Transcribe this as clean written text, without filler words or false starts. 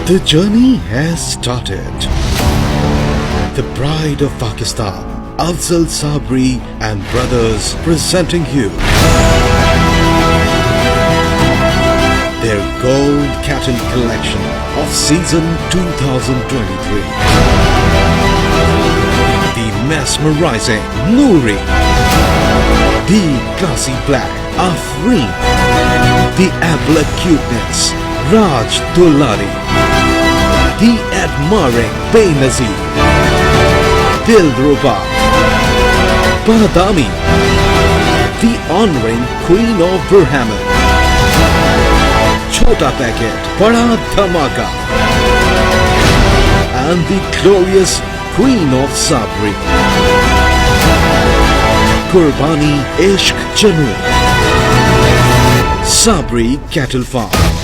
The journey has started. The pride of Pakistan, Afzal Sabri and brothers presenting you their gold cattle collection of season 2023. The mesmerizing Noori, the classy black Afreen, the abla cuteness Raj Dulari, the admiring Benazir, Dilruba, Badami, the honoring Queen of Burhaman, Chota Packet, Bada Dhamaka, and the glorious Queen of Sabri, Qurbani Ishq Janoon, Sabri Cattle Farm.